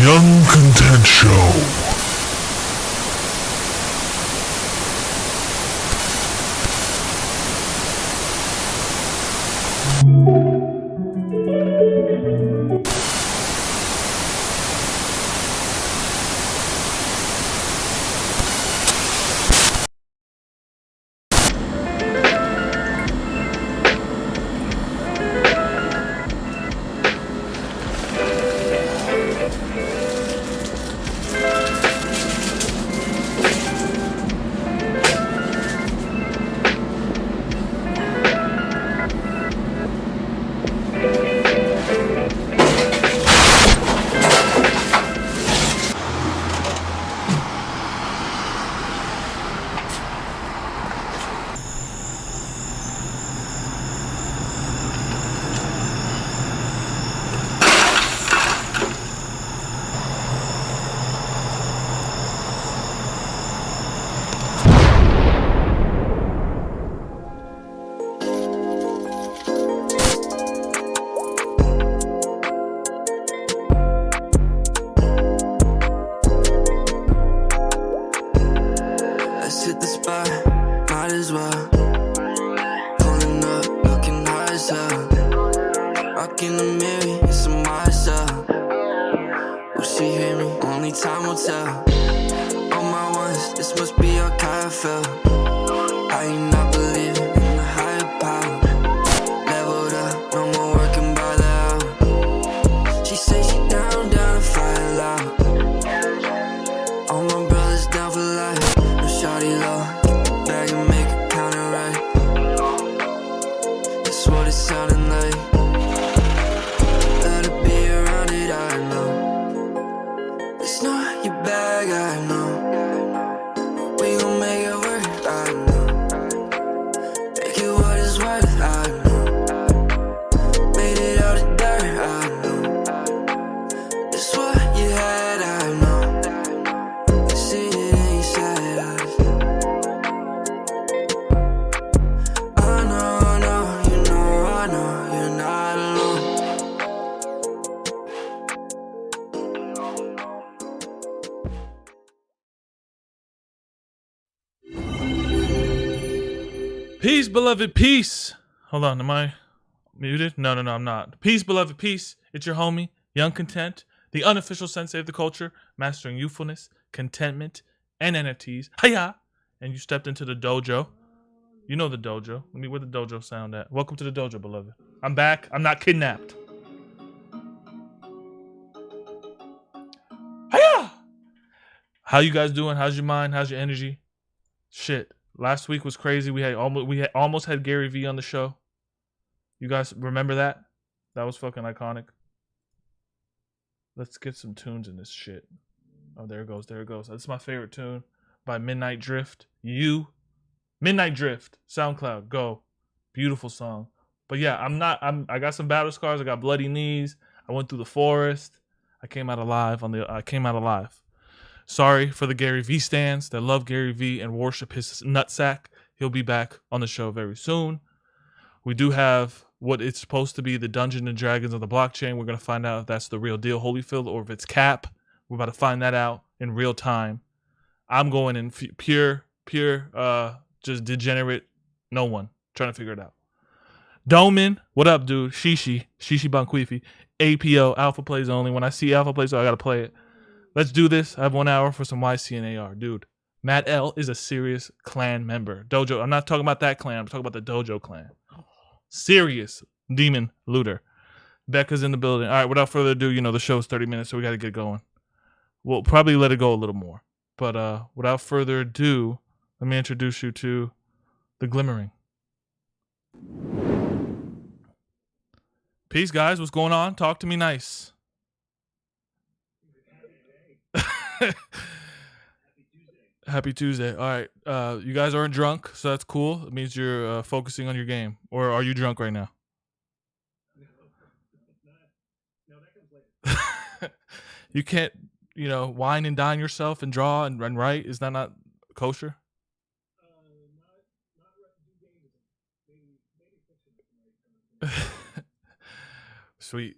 Young Content Show. Peace, beloved, peace. Hold on, am I muted? No, I'm not. Peace, beloved, peace. It's your homie, Young Content, the unofficial sensei of the culture, mastering youthfulness, contentment, and NFTs. Hiya! And you stepped into the dojo. You know the dojo. Let me where the dojo sound at. Welcome to the dojo, beloved. I'm back. I'm not kidnapped. Hiya! How you guys doing? How's your mind? How's your energy? Shit. Last week was crazy. We almost had Gary V on the show. You guys remember that? That was fucking iconic. Let's get some tunes in this shit. Oh, there it goes. That's my favorite tune by Midnight Drift. Midnight Drift. SoundCloud. Go. Beautiful song. But yeah, I got some battle scars. I got bloody knees. I went through the forest. I came out alive. Sorry for the Gary V stands that love Gary V and worship his nutsack. He'll be back on the show very soon. We do have what it's supposed to be, the Dungeons and Dragons of the blockchain. We're going to find out if that's the real deal, Holyfield, or if it's cap. We're about to find that out in real time. I'm going in pure, just degenerate, no one. Trying to figure it out. Doman, what up, dude? Shishi Banquifi. APO, Alpha Plays Only. When I see Alpha Plays, I got to play it. Let's do this. I have 1 hour for some YC and AR. Dude, Matt L is a serious clan member. Dojo. I'm not talking about that clan. I'm talking about the Dojo clan. Serious demon looter. Becca's in the building. All right, without further ado, the show's 30 minutes, so we got to get going. We'll probably let it go a little more. But without further ado, let me introduce you to the Glimmering. Peace, guys. What's going on? Talk to me nice. Happy Tuesday. All right. You guys aren't drunk, so that's cool. It means you're focusing on your game. Or are you drunk right now? No, that comes later. You can't, wine and dine yourself and draw and write. Is that not kosher? Sweet.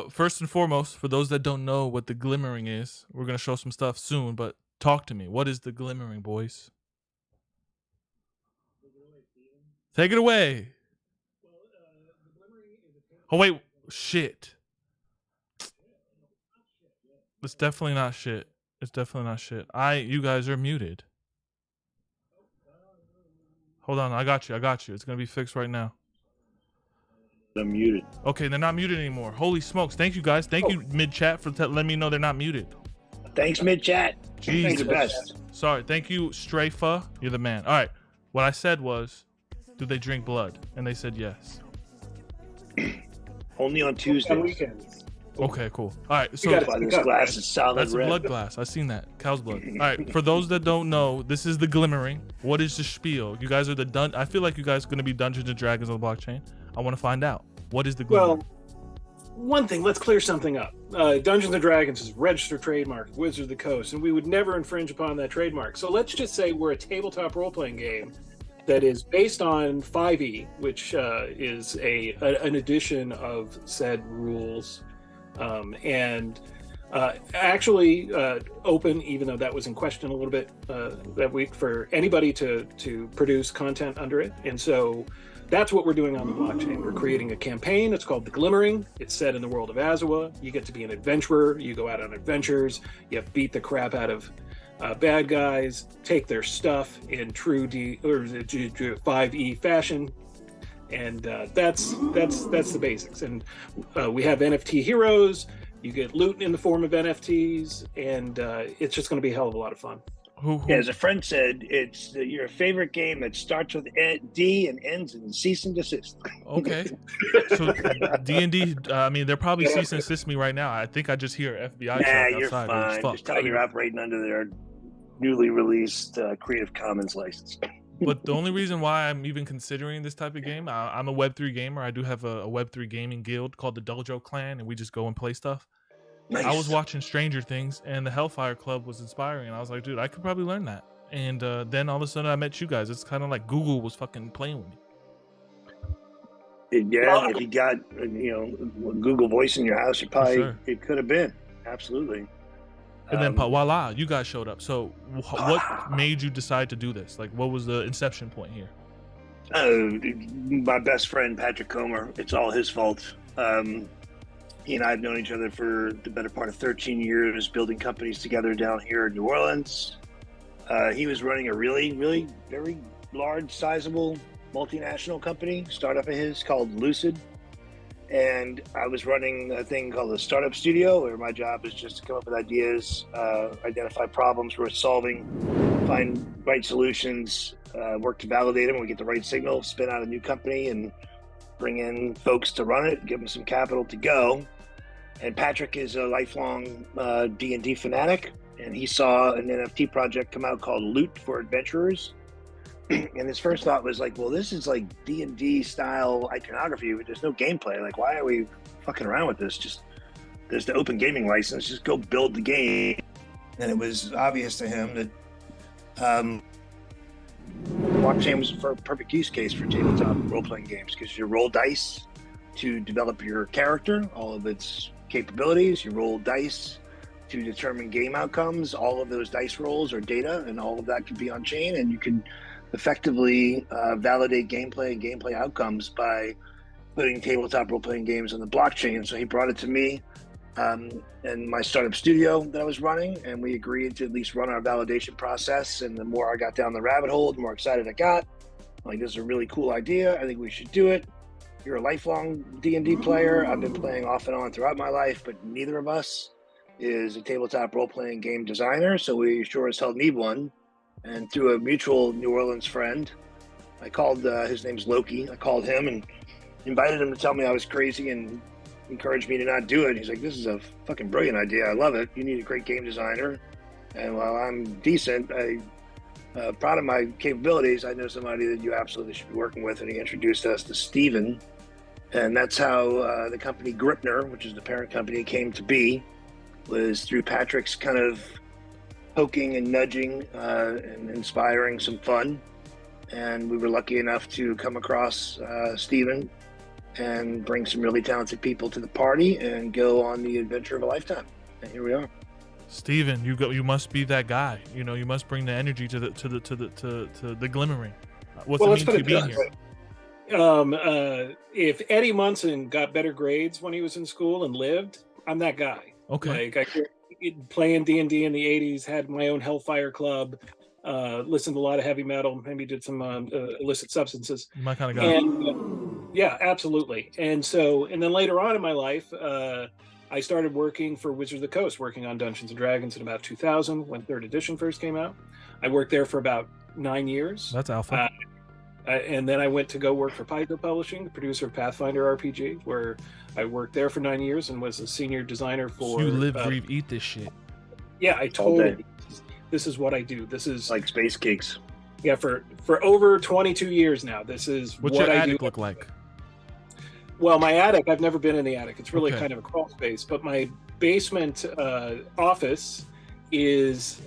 First and foremost, for those that don't know what the Glimmering is, we're gonna show some stuff soon. But talk to me. What is the Glimmering, boys? Take it away. Oh wait, shit. It's definitely not shit. It's definitely not shit. You guys are muted. Hold on, I got you. It's gonna be fixed right now. I'm muted. Okay, they're not muted anymore. Holy smokes! Thank you guys. Thank you mid chat for letting me know they're not muted. Thanks, mid chat. Jesus. Thanks, the best. Sorry. Thank you, Strafa. You're the man. All right. What I said was, do they drink blood? And they said yes. Only on Tuesdays. Okay, cool. All right. So This glass is solid that's a red. blood glass. I seen that. Cow's blood. All right. For those that don't know, this is the Glimmering. What is the spiel? You guys are the I feel like you guys are going to be Dungeons and Dragons on the blockchain. I want to find out. What is the Glimmering? Well, one thing, let's clear something up. Dungeons and Dragons is registered trademark, Wizards of the Coast, and we would never infringe upon that trademark. So let's just say we're a tabletop role-playing game that is based on 5e, which is an edition of said rules, and actually open, even though that was in question a little bit that week, for anybody to produce content under it. And so that's what we're doing on the blockchain. We're creating a campaign. It's called The Glimmering. It's set in the world of Azawa. You get to be an adventurer. You go out on adventures. You beat the crap out of bad guys, take their stuff in true 5e fashion. And that's the basics. And we have NFT heroes. You get loot in the form of NFTs, and it's just going to be a hell of a lot of fun. Yeah, as a friend said, it's your favorite game that starts with D and ends in cease and desist. Okay. So D&D, I mean, they're probably cease and desist me right now. I think I just hear FBI truck outside. You're fine. Just tell you're operating under their newly released Creative Commons license. But the only reason why I'm even considering this type of game, I'm a Web3 gamer. I do have a Web3 gaming guild called the Dojo Clan, and we just go and play stuff. Nice. I was watching Stranger Things, and the Hellfire Club was inspiring, and I was like, dude, I could probably learn that. And then all of a sudden, I met you guys. It's kind of like Google was fucking playing with me. Yeah, if you got Google Voice in your house, you probably it could have been absolutely. And then voila, you guys showed up. So what made you decide to do this? Like, what was the inception point here? My best friend Patrick Comer. It's all his fault. He and I have known each other for the better part of 13 years, building companies together down here in New Orleans. He was running a really, really very large, sizable multinational company, startup of his called Lucid. And I was running a thing called a startup studio, where my job is just to come up with ideas, identify problems worth solving, find right solutions, work to validate them. We get the right signal, spin out a new company, and bring in folks to run it, give them some capital to go. And Patrick is a lifelong D&D fanatic, and he saw an NFT project come out called Loot for Adventurers. And his first thought was like, well, this is like D&D style iconography, but there's no gameplay. Like, why are we fucking around with this? Just, there's the open gaming license, just go build the game. And it was obvious to him that blockchain was a perfect use case for tabletop role-playing games, because you roll dice to develop your character, all of its capabilities. You roll dice to determine game outcomes. All of those dice rolls are data, and all of that can be on chain, and you can effectively validate gameplay and gameplay outcomes by putting tabletop role-playing games on the blockchain. So he brought it to me and my startup studio that I was running, and we agreed to at least run our validation process. And the more I got down the rabbit hole, the more excited I got. I'm like, this is a really cool idea. I think we should do it. You're a lifelong D&D player. I've been playing off and on throughout my life, but neither of us is a tabletop role-playing game designer, so we sure as hell need one. And through a mutual New Orleans friend, I called, his name's Loki, I called him and invited him to tell me I was crazy and encouraged me to not do it. He's like, this is a fucking brilliant idea. I love it. You need a great game designer. And while I'm decent, proud of my capabilities, I know somebody that you absolutely should be working with. And he introduced us to Steven. And that's how the company Gripner, which is the parent company, came to be, was through Patrick's kind of poking and nudging and inspiring some fun. And we were lucky enough to come across Steven and bring some really talented people to the party and go on the adventure of a lifetime. And here we are. Steven, you must be that guy. You must bring the energy to the Glimmering. What's Well, it let's mean put to it be this here? way. If Eddie Munson got better grades when he was in school and lived, I'm that guy. Okay. Like playing D&D in the 80s, had my own Hellfire Club, listened to a lot of heavy metal, maybe did some illicit substances. My kind of guy. And yeah, absolutely. And then later on in my life, I started working for Wizards of the Coast, working on Dungeons and Dragons in about 2000 when 3rd edition first came out. I worked there for about 9 years. That's alpha. And then I went to go work for Pico Publishing, the producer of Pathfinder RPG, where I worked there for 9 years and was a senior designer for. You live, breathe, eat this shit. Yeah, I totally. This is what I do. This is like space cakes. Yeah, for over 22 years now. This is What's what your I attic do. look like? Well, my attic, I've never been in the attic. It's really Okay. kind of a crawl space, but my basement office is,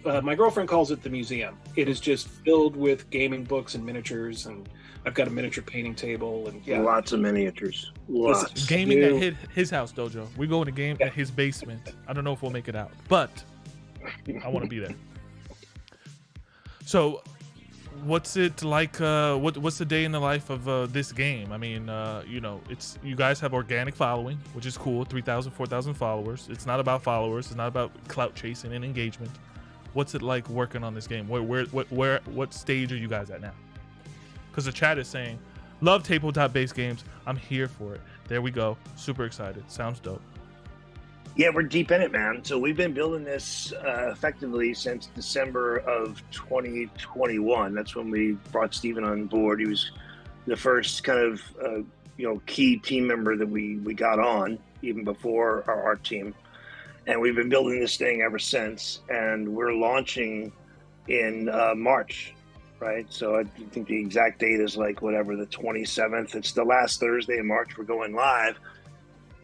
my girlfriend calls it the museum. It is just filled with gaming books and miniatures, and I've got a miniature painting table, and yeah. Lots of miniatures. Lots. Gaming at his house, Dojo. We're going to game at his basement. I don't know if we'll make it out, but I want to be there. So, what's it like? What's the day in the life of this game? I mean, it's you guys have organic following, which is cool. 3,000, 4,000 followers. It's not about followers. It's not about clout chasing and engagement. What's it like working on this game? What stage are you guys at now? Because the chat is saying, love tabletop-based games. I'm here for it. There we go. Super excited. Sounds dope. Yeah, we're deep in it, man. So we've been building this effectively since December of 2021. That's when we brought Steven on board. He was the first kind of key team member that we got on, even before our art team. And we've been building this thing ever since. And we're launching in March, right? So I think the exact date is like whatever, the 27th. It's the last Thursday in March. We're going live.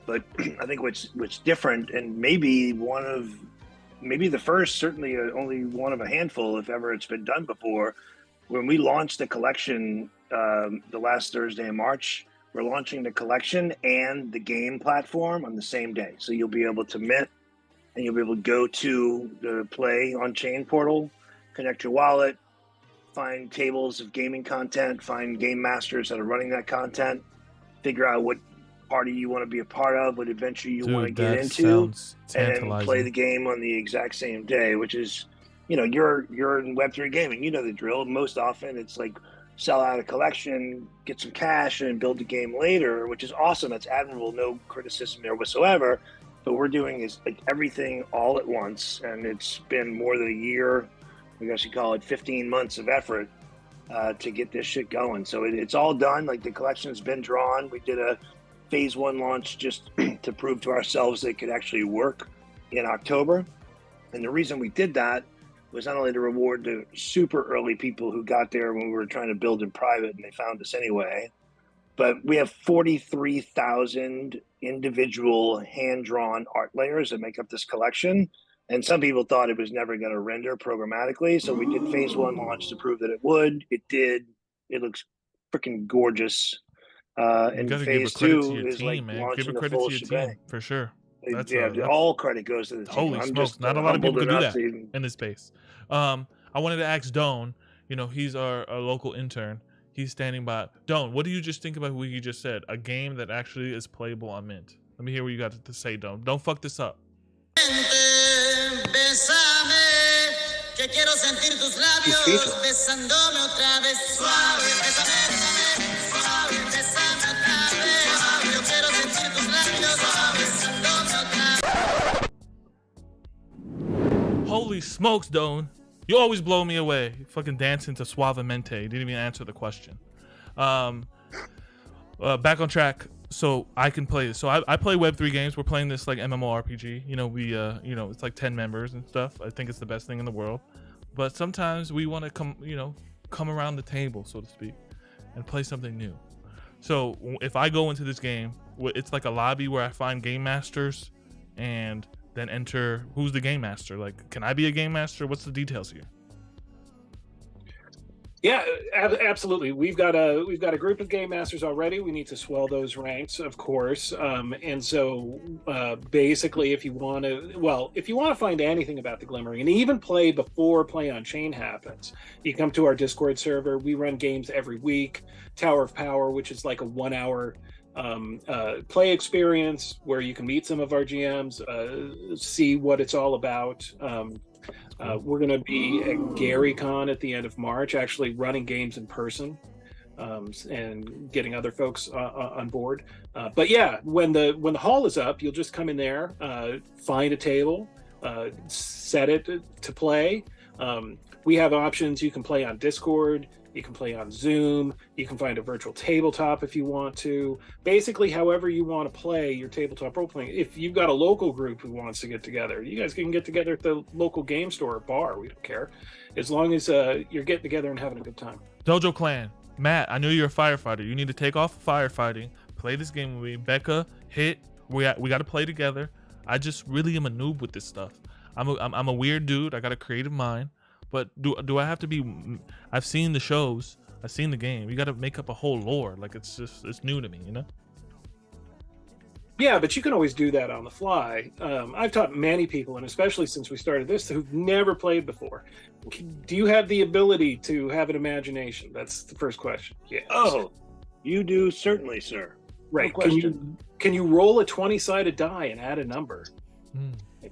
But I think what's different, and maybe the first, certainly only one of a handful, if ever it's been done before, when we launched the collection the last Thursday in March, we're launching the collection and the game platform on the same day. So you'll be able to mint, and you'll be able to go to the Play On-Chain portal, connect your wallet, find tables of gaming content, find game masters that are running that content, figure out what party you want to be a part of, what adventure you want to get into, and play the game on the exact same day, which is, you're in Web3 gaming. You know the drill. Most often it's like sell out a collection, get some cash, and build the game later, which is awesome. That's admirable. No criticism there whatsoever. But we're doing is like everything all at once, and it's been more than a year, I guess you call it 15 months of effort to get this shit going. So it's all done. Like the collection's been drawn. We did a phase 1 launch just to prove to ourselves that it could actually work in October. And the reason we did that was not only to reward the super early people who got there when we were trying to build in private and they found us anyway, but we have 43,000 individual hand-drawn art layers that make up this collection. And some people thought it was never going to render programmatically. So we did phase 1 launch to prove that it would. It did. It looks freaking gorgeous. And phase 2 is like launching the full shebang. For sure. That's all credit goes to the team. Holy smokes! Not a lot of people can do that in this space. I wanted to ask Doan. He's our local intern. He's standing by. Doan, what do you just think about what you just said? A game that actually is playable on Mint. Let me hear what you got to say, Doan. Don't fuck this up. Holy smokes, Doan. You always blow me away. You fucking dancing to Suavemente. You didn't even answer the question. Back on track. So I can play this. So I play Web3 games. We're playing this like MMORPG. It's like 10 members and stuff. I think it's the best thing in the world. But sometimes we want to come around the table, so to speak, and play something new. So if I go into this game, it's like a lobby where I find game masters and then enter who's the game master. Like, can I be a game master? What's the details here? Yeah, absolutely. We've got a group of game masters already. We need to swell those ranks, of course. And so basically, if you want to find anything about the Glimmering and even play before Play on Chain happens, you come to our Discord server. We run games every week. Tower of Power, which is like a 1 hour play experience where you can meet some of our GMs, see what it's all about. We're going to be at GaryCon at the end of March, actually running games in person and getting other folks on board. But yeah, when the hall is up, you'll just come in there, find a table, set it to play. We have options. You can play on Discord. You can play on Zoom. You can find a virtual tabletop if you want to. Basically, however you want to play your tabletop role playing. If you've got a local group who wants to get together, you guys can get together at the local game store or bar. We don't care, as long as you're getting together and having a good time. Dojo Clan, Matt, I know you're a firefighter. You need to take off firefighting. Play this game with me. Becca, Hit. We got to play together. I just really am a noob with this stuff. I'm a weird dude. I got a creative mind. But do I have to be? I've seen the shows. I've seen the game. You got to make up a whole lore. Like it's new to me, you know? Yeah, but you can always do that on the fly. I've taught many people, and especially since we started this, who've never played before. Do you have the ability to have an imagination? That's the first question. Yeah. Oh, you do certainly, sir. Right. No Can you roll a 20-sided die and add a number?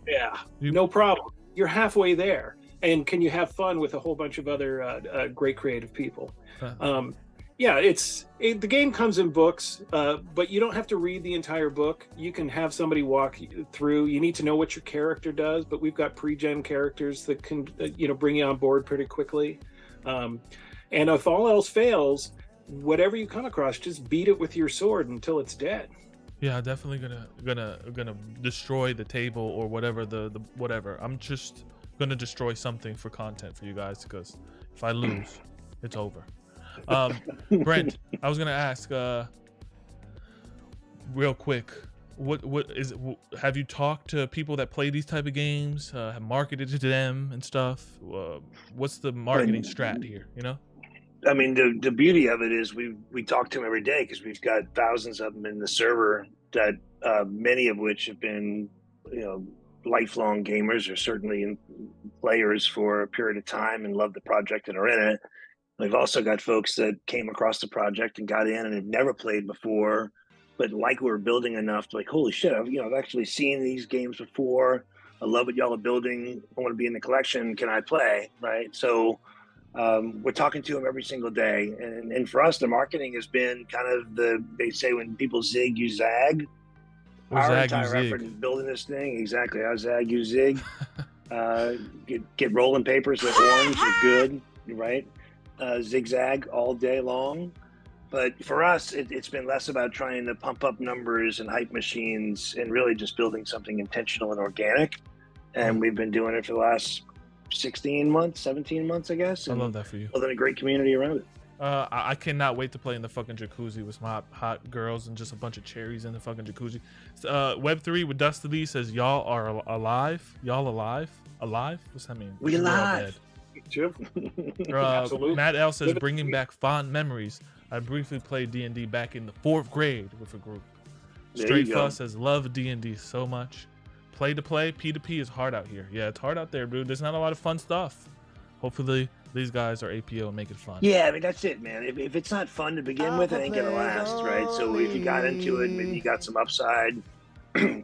Yeah. No problem. You're halfway there. And can you have fun with a whole bunch of other great creative people? Yeah, the game comes in books, but you don't have to read the entire book. You can have somebody walk you through. You need to know what your character does, but we've got pre-gen characters that can bring you on board pretty quickly. And if all else fails, whatever you come across, just beat it with your sword until it's dead. Yeah, definitely gonna destroy the table or whatever the whatever. I'm just gonna destroy something for content for you guys, because if I lose, it's over. Brent, I was gonna ask real quick, have you talked to people that play these type of games, have marketed to them and stuff? What's the marketing strat here, you know? I mean, the beauty of it is we talk to them every day, because we've got thousands of them in the server, that many of which have been lifelong gamers, or certainly players for a period of time and love the project and are in it. We've also got folks that came across the project and got in and have never played before, but like we're building enough to like, holy shit, I've actually seen these games before. I love what y'all are building. I want to be in the collection. Can I play? Right. So we're talking to them every single day. And for us, the marketing has been kind of they say when people zig, you zag. Our entire effort is building this thing. Exactly. I zag, you zig. Get rolling papers with orange are good, right? Zigzag all day long. But for us, it's been less about trying to pump up numbers and hype machines and really just building something intentional and organic. And we've been doing it for the last 16 months, 17 months, I guess. I love that for you. Building a great community around it. I cannot wait to play in the fucking jacuzzi with some hot girls and just a bunch of cherries in the fucking jacuzzi. Web3 with Dusty Lee says, y'all are alive. Y'all alive? Alive? What's that mean? We alive. Matt L says, bringing back fond memories. I briefly played D&D back in the 4th grade with a group. Straight Fuss says, love D&D so much. Play to play, P2P is hard out here. Yeah, it's hard out there, dude. There's not a lot of fun stuff. Hopefully these guys are APO and make it fun. Yeah, I mean, that's it, man. If it's not fun to begin with, it ain't gonna last, right? So if you got into it, maybe you got some upside,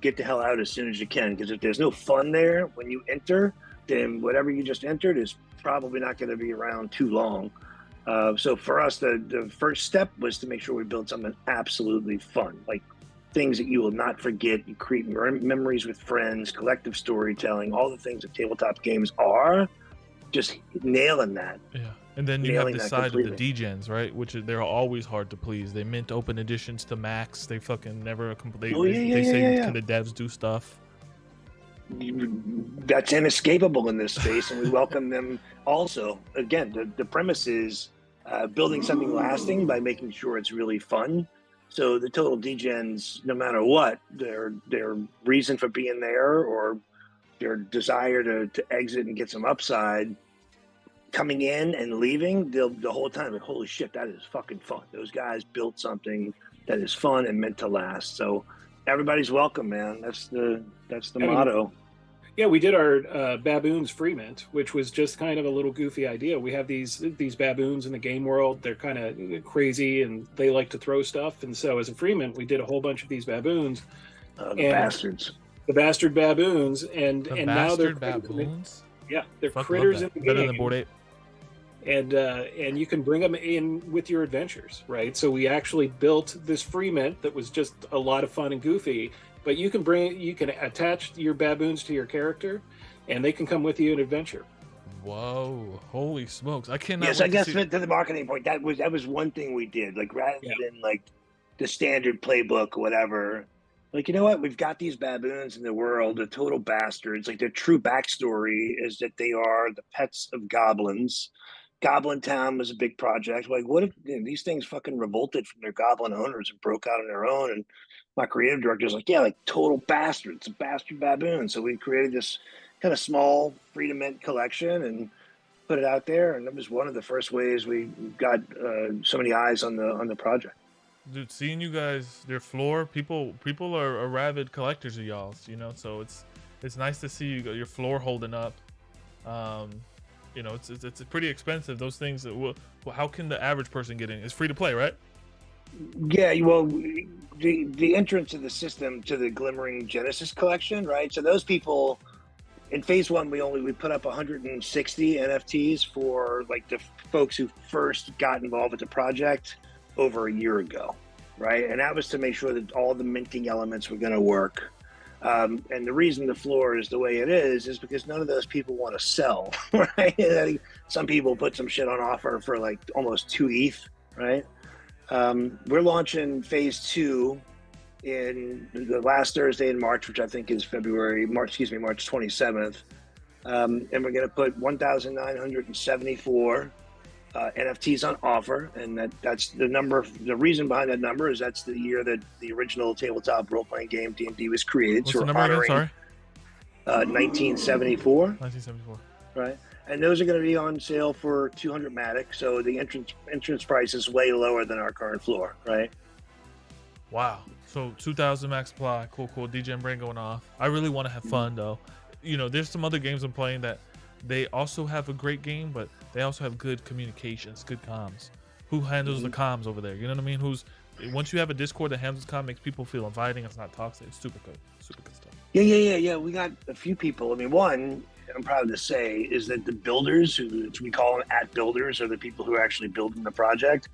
get the hell out as soon as you can. Because if there's no fun there when you enter, then whatever you just entered is probably not going to be around too long. So for us, the first step was to make sure we build something absolutely fun, like things that you will not forget. You create memories with friends, collective storytelling, all the things that tabletop games are. Just nailing that. Yeah, and then you have the side of the D-gens, right? Which they're always hard to please. They mint open editions to max. They fucking never complete. They say, can the devs do stuff? That's inescapable in this space, and we welcome them also. Again, the premise is building something lasting by making sure it's really fun. So the total D-gens, no matter what, their reason for being there or their desire to exit and get some upside coming in and leaving the whole time, like, holy shit, that is fucking fun. Those guys built something that is fun and meant to last. So everybody's welcome, man. That's the motto. Yeah, we did our baboons free mint, which was just kind of a little goofy idea. We have these baboons in the game world. They're kind of crazy and they like to throw stuff. And so as a free mint, we did a whole bunch of these baboons. The bastards. The bastard baboons. And now they're baboons? Yeah, they're critters in the game. Better than Bored Ape. And you can bring them in with your adventures, right? So we actually built this free mint that was just a lot of fun and goofy. But you can attach your baboons to your character, and they can come with you in adventure. Whoa! Holy smokes! I cannot. Yes, I guess to the marketing point, that was one thing we did. Like rather than like the standard playbook, or whatever. Like, you know what? We've got these baboons in the world. They're total bastards. Like, their true backstory is that they are the pets of goblins. Goblin Town was a big project. Like, what if these things fucking revolted from their goblin owners and broke out on their own? And my creative director was like, yeah, like total bastards, a bastard baboon. So we created this kind of small Freedom Mint collection and put it out there. And that was one of the first ways we got so many eyes on the project. Dude, seeing you guys, your floor, people are rabid collectors of y'all's, you know. So it's nice to see your floor holding up. You know, it's pretty expensive. Those things. How can the average person get in? It's free to play, right? Yeah, well, the entrance to the system to the Glimmering Genesis collection, right? So those people in phase one, we put up 160 NFTs for like the folks who first got involved with the project over a year ago, right? And that was to make sure that all the minting elements were going to work. And the reason the floor is the way it is because none of those people want to sell, right? Some people put some shit on offer for like almost 2 ETH, right? We're launching phase 2 in the last Thursday in March, which I think is March 27th. And we're going to put 1,974 NFTs on offer, and that's the number. The reason behind that number is that's the year that the original tabletop role-playing game D&D was created. What's the number again? Sorry. 1974. 1974. Right, and those are going to be on sale for 200 Matic. So the entrance price is way lower than our current floor. Right. Wow. So 2,000 max supply. Cool. DJ and Brain going off. I really want to have fun though. You know, there's some other games I'm playing that they also have a great game, but they also have good communications, good comms. Who handles the comms over there? You know what I mean? Once you have a Discord that handles comms, makes people feel inviting. It's not toxic. It's super good stuff. Yeah. We got a few people. I mean, one I'm proud to say is that the builders, who we call them @builders, are the people who are actually building the project.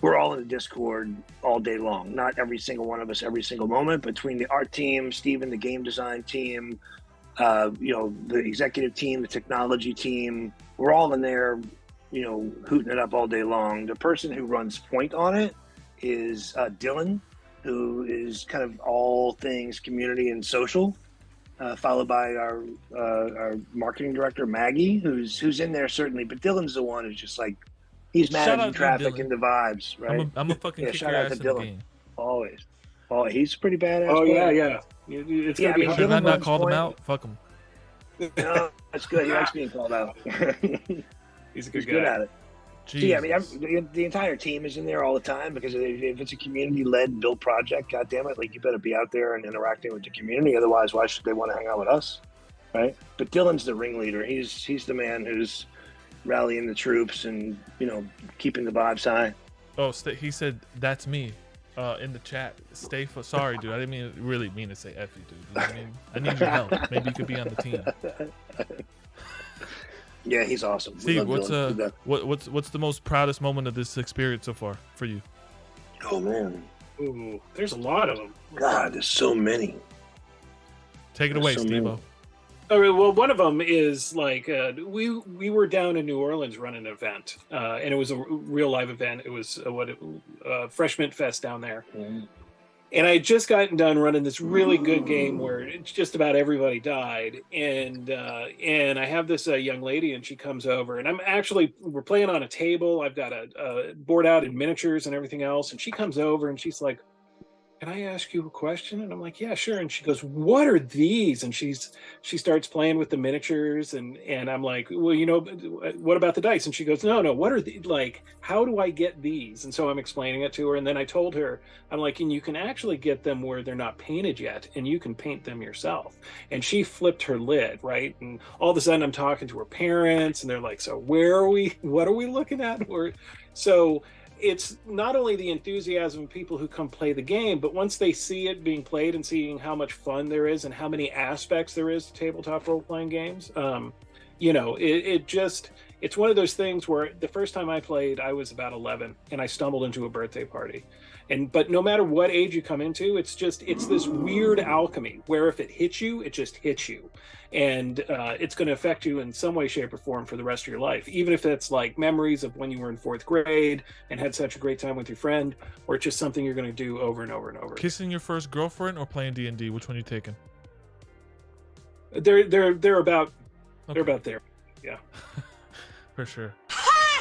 We're all in the Discord all day long. Not every single one of us every single moment. Between the art team, Steven, the game design team, the executive team, the technology team, we're all in there, hooting it up all day long. The person who runs point on it is Dylan, who is kind of all things community and social, followed by our marketing director, Maggie, who's in there certainly, but Dylan's the one who's just like, he's managing traffic and the vibes, right? I'm a fucking kick your ass in the game. Always. Oh, he's pretty badass. Oh, yeah. It's gonna be hard. Should I not call them out? Fuck him. No, that's good. He likes being called out. He's good at it. Jesus. So, yeah, I mean, the entire team is in there all the time because if it's a community-led build project, goddammit, like you better be out there and interacting with the community. Otherwise, why should they want to hang out with us, right? But Dylan's the ringleader. He's the man who's rallying the troops and keeping the vibes high. Oh, he said that's me. In the chat, sorry, dude. I didn't really mean to say F you, dude. You know what I mean? I need your help. Maybe you could be on the team. Yeah, he's awesome. Steve, what's the most proudest moment of this experience so far for you? Oh man, ooh, there's a lot of them. God, there's so many. Take it away, Steve-O. Oh, well, one of them is like we were down in New Orleans running an event, and it was a real live event. It was Fresh Mint Fest down there, and I had just gotten done running this really good game where just about everybody died, and I have this young lady, and she comes over, and we're playing on a table. I've got a board out in miniatures and everything else, and she comes over and she's like, can I ask you a question? And I'm like, yeah, sure. And she goes, what are these? And she starts playing with the miniatures, and I'm like, well, what about the dice? And she goes, no, what are the, like, how do I get these? And so I'm explaining it to her. And then I told her, I'm like, and you can actually get them where they're not painted yet, and you can paint them yourself. And she flipped her lid, right? And all of a sudden I'm talking to her parents, and they're like, so where are we? What are we looking at? So it's not only the enthusiasm of people who come play the game, but once they see it being played and seeing how much fun there is and how many aspects there is to tabletop role-playing games, it's one of those things where the first time I played, I was about 11 and I stumbled into a birthday party. But no matter what age you come into, it's this weird alchemy where if it hits you, it just hits you. And it's going to affect you in some way, shape, or form for the rest of your life. Even if it's like memories of when you were in 4th grade and had such a great time with your friend, or it's just something you're going to do over and over and over. Kissing your first girlfriend or playing D&D? Which one are you taking? They're about there. Yeah. For sure.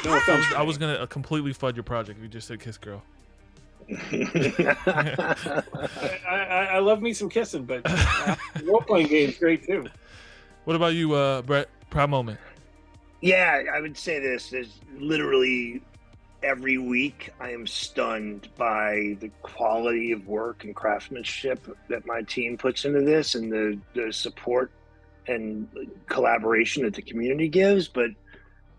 No offense. I was going to completely fud your project if you just said kiss girl. I love me some kissing, but role-playing games great too. What about you, Brett? Proud moment. Yeah, I would say this. There's literally every week I am stunned by the quality of work and craftsmanship that my team puts into this, and the support and collaboration that the community gives. But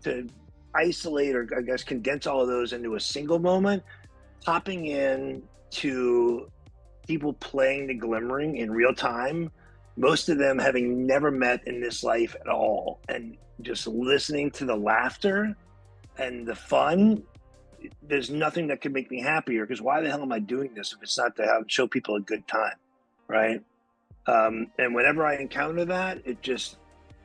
to isolate, or I guess condense all of those into a single moment, hopping in to people playing the Glimmering in real time, most of them having never met in this life at all, and just listening to the laughter and the fun, there's nothing that could make me happier, because why the hell am I doing this if it's not to show people a good time, right? And whenever I encounter that, it just,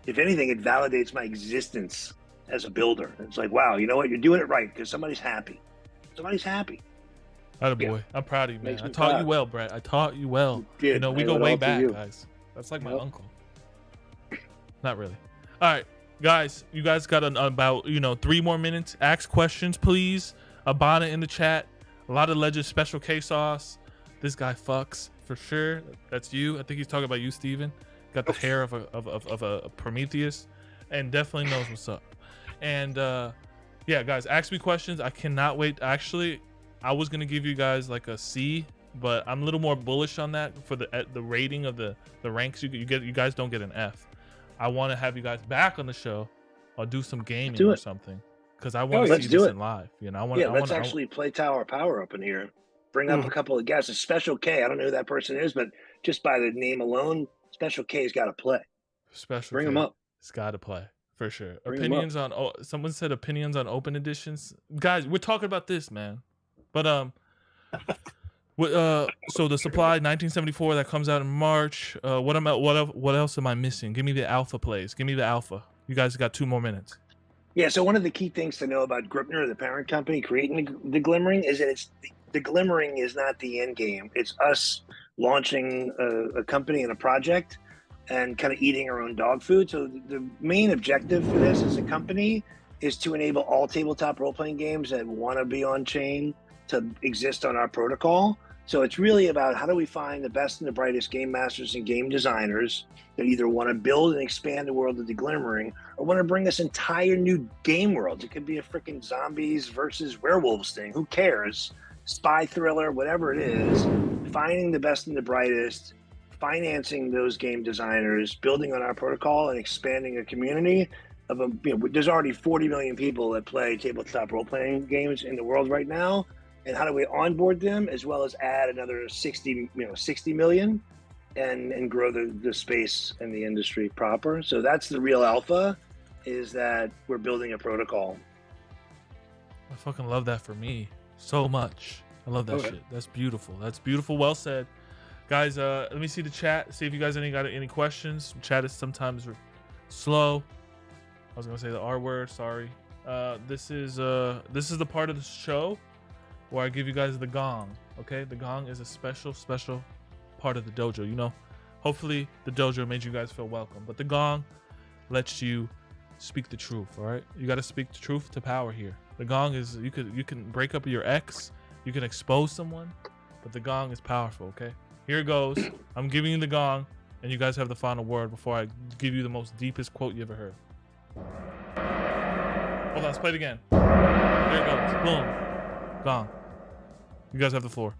if anything, it validates my existence as a builder. It's like, wow, you know what? You're doing it right because somebody's happy. Somebody's happy. Attaboy. Yeah. I'm proud of you, man. Makes I me taught proud. you well, Brett. I taught you well. You did. We I go owe it way all to back, you. guys. That's like my Yep. uncle. Not really. All right, guys. You guys got about 3 more minutes. Ask questions, please. Abana in the chat. A lot of Legend Special K sauce. This guy fucks for sure. That's you. I think he's talking about you, Steven. Got the hair of a Prometheus, and definitely knows what's up. And yeah, guys, ask me questions. I cannot wait. Actually, I was gonna give you guys like a C, but I'm a little more bullish on that for the rating of the ranks you get. You guys don't get an F. I want to have you guys back on the show. I'll do some gaming or something, because I want to see this in live. I want. Yeah, let's actually play Tower Power up in here. Bring up a couple of guests. A Special K. I don't know who that person is, but just by the name alone, Special K's got to play. Special Bring K. him up. It's got to play for sure. Bring 'em Opinions on someone said opinions on open editions. Guys, we're talking about this, man. But so the Supply 1974 that comes out in March. What else am I missing? Give me the alpha plays. Give me the alpha. You guys got 2 more minutes. Yeah, so one of the key things to know about Gripner, the parent company creating the Glimmering, is that the Glimmering is not the end game. It's us launching a company and a project and kind of eating our own dog food. So the main objective for this as a company is to enable all tabletop role-playing games that want to be on-chain to exist on our protocol. So it's really about how do we find the best and the brightest game masters and game designers that either want to build and expand the world of the Glimmering, or want to bring this entire new game world. It could be a freaking zombies versus werewolves thing. Who cares? Spy thriller, whatever it is. Finding the best and the brightest, financing those game designers, building on our protocol, and expanding a community of there's already 40 million people that play tabletop role-playing games in the world right now. And how do we onboard them, as well as add another 60 million and grow the space and the industry proper. So that's the real alpha, is that we're building a protocol. I fucking love that for me so much. I love that shit. That's beautiful. That's beautiful. Well said. Guys, let me see the chat. See if you guys got any questions. Chat is sometimes slow. I was gonna say the R word, sorry. This is the part of the show where I give you guys the gong. Okay, the gong is a special part of the dojo. Hopefully the dojo made you guys feel welcome, but the gong lets you speak the truth. All right, you got to speak the truth to power here. The gong is you can break up your ex, you can expose someone, but the gong is powerful, okay? Here it goes. I'm giving you the gong, and you guys have the final word before I give you the most deepest quote you ever heard. Hold on, let's play it again. There it goes. Boom. Gong. You guys have the floor.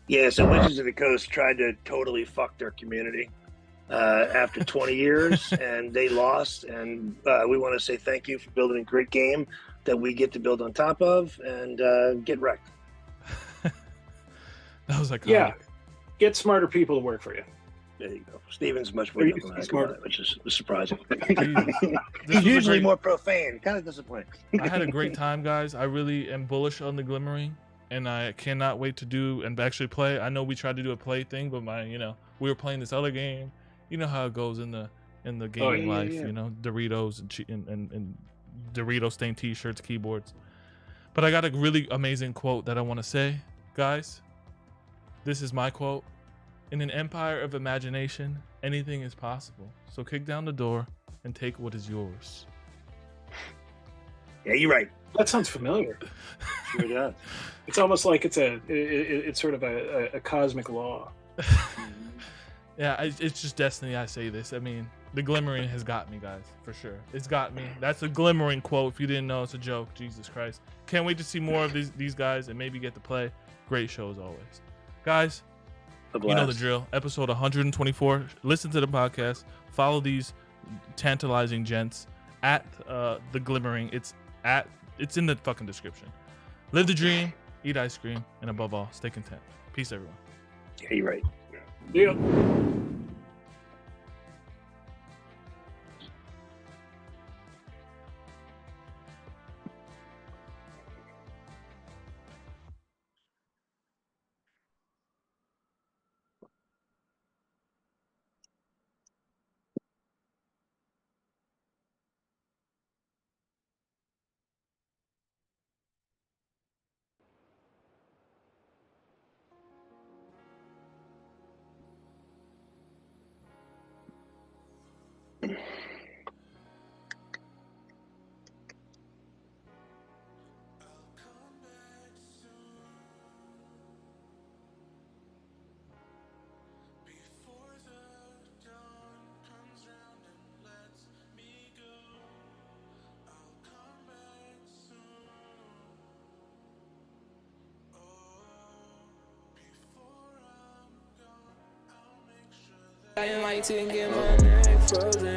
Yeah, so Wizards of the Coast tried to totally fuck their community after 20 years, and they lost. And we want to say thank you for building a great game that we get to build on top of and get wrecked. That was iconic. Yeah. Get smarter people to work for you. There you go. Steven's much more diplomatic about it, which is surprising. He's usually more profane. Kind of disappointing. I had a great time, guys. I really am bullish on the Glimmering, and I cannot wait to do and actually play. I know we tried to do a play thing, but we were playing this other game. You know how it goes in the gaming life. Yeah. You know, Doritos and Dorito stained T-shirts, keyboards. But I got a really amazing quote that I want to say, guys. This is my quote. In an empire of imagination, anything is possible. So kick down the door and take what is yours. Yeah, you're right. That sounds familiar. Sure does. It's almost like it's sort of a cosmic law. Yeah, it's just destiny. I say this. I mean, the Glimmering has got me, guys, for sure. It's got me. That's a Glimmering quote. If you didn't know, it's a joke. Jesus Christ. Can't wait to see more of these guys and maybe get to play. Great show as always. Guys, you know the drill. Episode 124. Listen to the podcast. Follow these tantalizing gents at the Glimmering. It's in the fucking description. Live the dream, eat ice cream, and above all, stay content. Peace, everyone. Yeah, you're right. Yeah. I like to get my neck frozen.